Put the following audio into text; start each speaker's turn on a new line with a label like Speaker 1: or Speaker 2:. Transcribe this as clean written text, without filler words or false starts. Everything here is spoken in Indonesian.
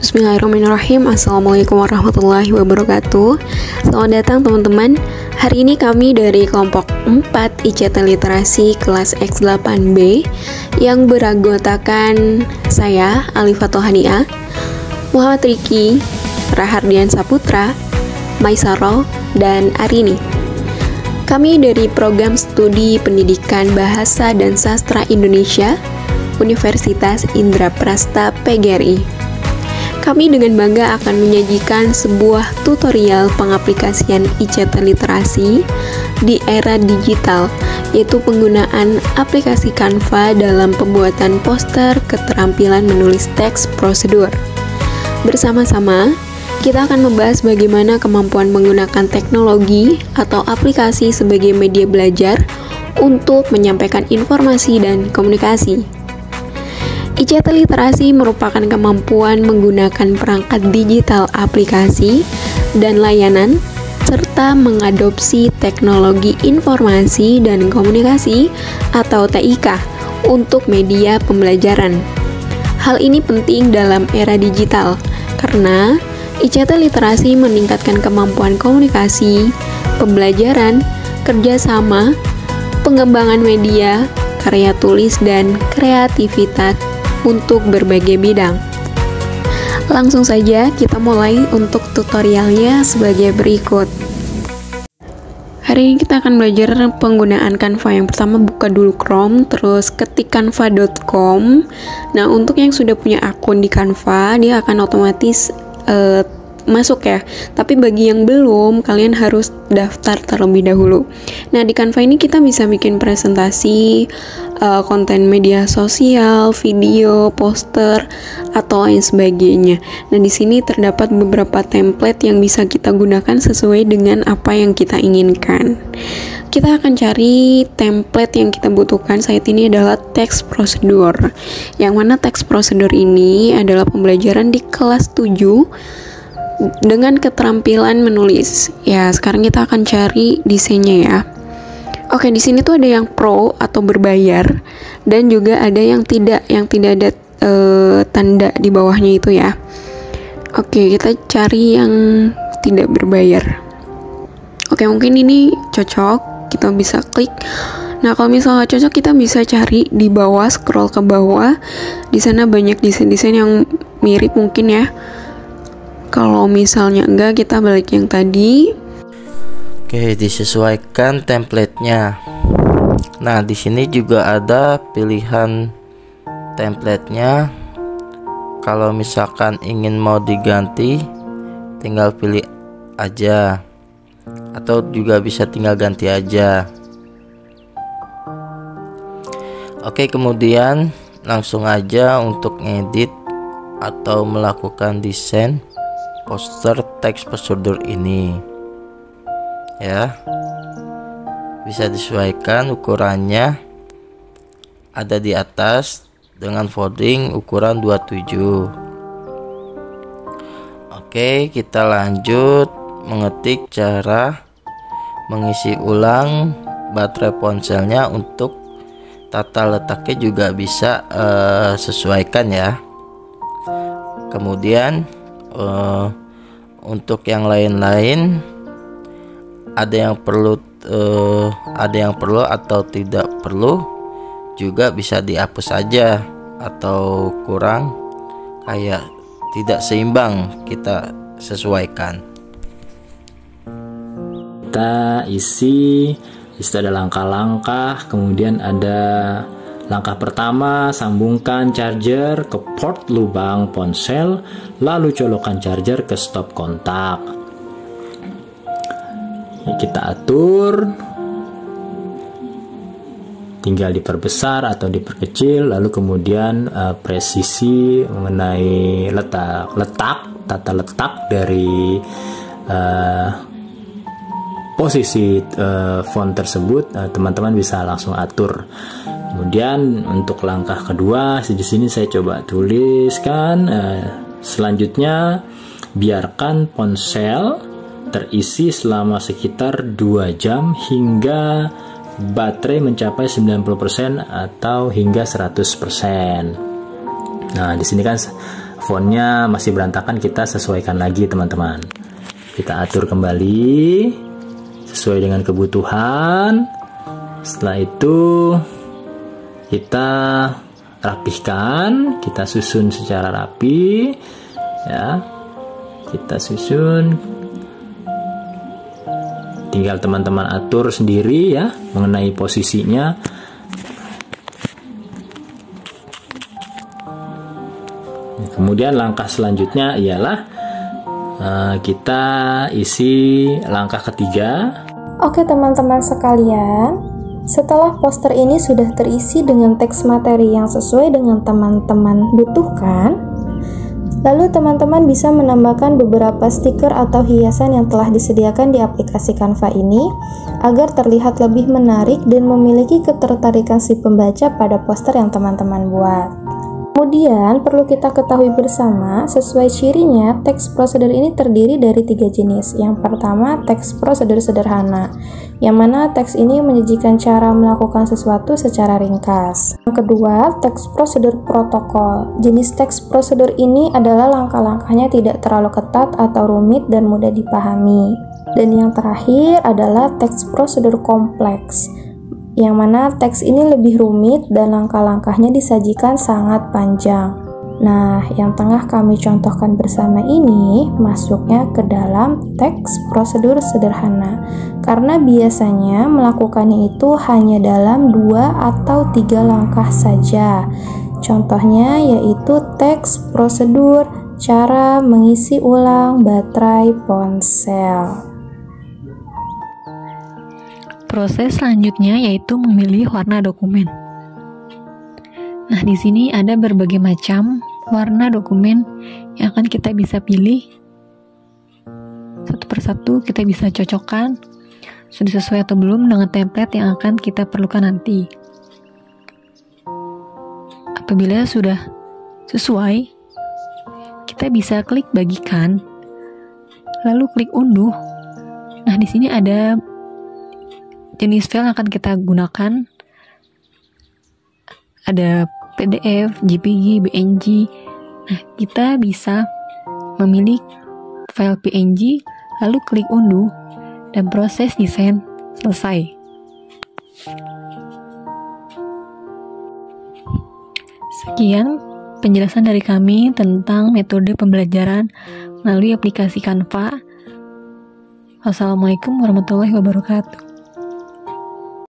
Speaker 1: Bismillahirrahmanirrahim. Assalamualaikum warahmatullahi wabarakatuh. Selamat datang teman-teman. Hari ini kami dari kelompok 4 ICT Literasi kelas X8B yang beranggotakan saya, Alifatul Hania, Muhammad Riki, Rahardian Saputra, Maisaro, dan Arini. Kami dari Program Studi Pendidikan Bahasa dan Sastra Indonesia, Universitas Indraprasta PGRI. Kami dengan bangga akan menyajikan sebuah tutorial pengaplikasian ICT Literasi di era digital, yaitu penggunaan aplikasi Canva dalam pembuatan poster keterampilan menulis teks prosedur. Bersama-sama, kita akan membahas bagaimana kemampuan menggunakan teknologi atau aplikasi sebagai media belajar untuk menyampaikan informasi dan komunikasi. ICT Literasi merupakan kemampuan menggunakan perangkat digital aplikasi dan layanan serta mengadopsi teknologi informasi dan komunikasi atau TIK untuk media pembelajaran. Hal ini penting dalam era digital karena ICT Literasi meningkatkan kemampuan komunikasi, pembelajaran, kerjasama, pengembangan media, karya tulis, dan kreativitas untuk berbagai bidang. Langsung saja kita mulai untuk tutorialnya sebagai berikut. Hari ini kita akan belajar penggunaan Canva. Yang pertama, buka dulu Chrome, terus ketik canva.com. Nah, untuk yang sudah punya akun di Canva, dia akan otomatis masuk ya. Tapi bagi yang belum, kalian harus daftar terlebih dahulu. Nah, di Canva ini kita bisa bikin presentasi, konten media sosial, video, poster, atau lain sebagainya. Nah, di sini terdapat beberapa template yang bisa kita gunakan sesuai dengan apa yang kita inginkan. Kita akan cari template yang kita butuhkan saat ini adalah teks prosedur. Yang mana teks prosedur ini adalah pembelajaran di kelas 7 dengan keterampilan menulis. Ya, sekarang kita akan cari desainnya ya. Oke, di sini tuh ada yang pro atau berbayar dan juga ada yang tidak ada tanda di bawahnya itu ya. Oke, kita cari yang tidak berbayar. Oke, mungkin ini cocok, kita bisa klik. Nah, kalau misalnya cocok, kita bisa cari di bawah, scroll ke bawah. Di sana banyak desain-desain yang mirip mungkin ya. Kalau misalnya enggak, kita balik yang tadi.
Speaker 2: Oke, disesuaikan templatenya. Nah, di sini juga ada pilihan templatenya. Kalau misalkan ingin mau diganti, tinggal pilih aja, atau juga bisa tinggal ganti aja. Oke, kemudian langsung aja untuk ngedit atau melakukan desain poster teks prosedur ini ya. Bisa disesuaikan ukurannya, ada di atas dengan folding ukuran 27. Oke, kita lanjut mengetik cara mengisi ulang baterai ponselnya. Untuk tata letaknya juga bisa sesuaikan ya. Kemudian untuk yang lain-lain ada yang perlu atau tidak perlu juga bisa dihapus saja, atau kurang kayak tidak seimbang kita sesuaikan.
Speaker 3: Kita isi, itu ada langkah-langkah, kemudian ada langkah pertama, sambungkan charger ke port lubang ponsel, lalu colokkan charger ke stop kontak. Kita atur, tinggal diperbesar atau diperkecil, lalu kemudian presisi mengenai tata letak dari posisi font tersebut, teman-teman bisa langsung atur. Kemudian untuk langkah kedua, di sini saya coba tuliskan. Selanjutnya, biarkan ponsel terisi selama sekitar 2 jam hingga baterai mencapai 90% atau hingga 100%. Nah, di sini kan fontnya masih berantakan, kita sesuaikan lagi teman-teman. Kita atur kembali sesuai dengan kebutuhan. Setelah itu kita rapihkan, kita susun secara rapi ya. Kita susun, tinggal teman-teman atur sendiri ya mengenai posisinya. Kemudian langkah selanjutnya ialah kita isi langkah ketiga.
Speaker 4: Oke teman-teman sekalian, setelah poster ini sudah terisi dengan teks materi yang sesuai dengan teman-teman butuhkan, lalu teman-teman bisa menambahkan beberapa stiker atau hiasan yang telah disediakan di aplikasi Canva ini agar terlihat lebih menarik dan memiliki ketertarikan si pembaca pada poster yang teman-teman buat. Kemudian perlu kita ketahui bersama, sesuai cirinya, teks prosedur ini terdiri dari 3 jenis. Yang pertama, teks prosedur sederhana, yang mana teks ini menyajikan cara melakukan sesuatu secara ringkas. Yang kedua, teks prosedur protokol. Jenis teks prosedur ini adalah langkah-langkahnya tidak terlalu ketat atau rumit dan mudah dipahami. Dan yang terakhir adalah teks prosedur kompleks, yang mana teks ini lebih rumit dan langkah-langkahnya disajikan sangat panjang. Nah, yang tengah kami contohkan bersama ini masuknya ke dalam teks prosedur sederhana, karena biasanya melakukannya itu hanya dalam 2 atau 3 langkah saja. Contohnya yaitu teks prosedur cara mengisi ulang baterai ponsel.
Speaker 1: Proses selanjutnya yaitu memilih warna dokumen. Nah, di sini ada berbagai macam warna dokumen yang akan kita bisa pilih. Satu persatu kita bisa cocokkan sudah sesuai atau belum dengan template yang akan kita perlukan nanti. Apabila sudah sesuai, kita bisa klik bagikan, lalu klik unduh. Nah, di sini ada jenis file yang akan kita gunakan, ada PDF, JPG, PNG. Nah, kita bisa memilih file PNG, lalu klik unduh, dan proses desain selesai. Sekian penjelasan dari kami tentang metode pembelajaran melalui aplikasi Canva. Wassalamualaikum warahmatullahi wabarakatuh.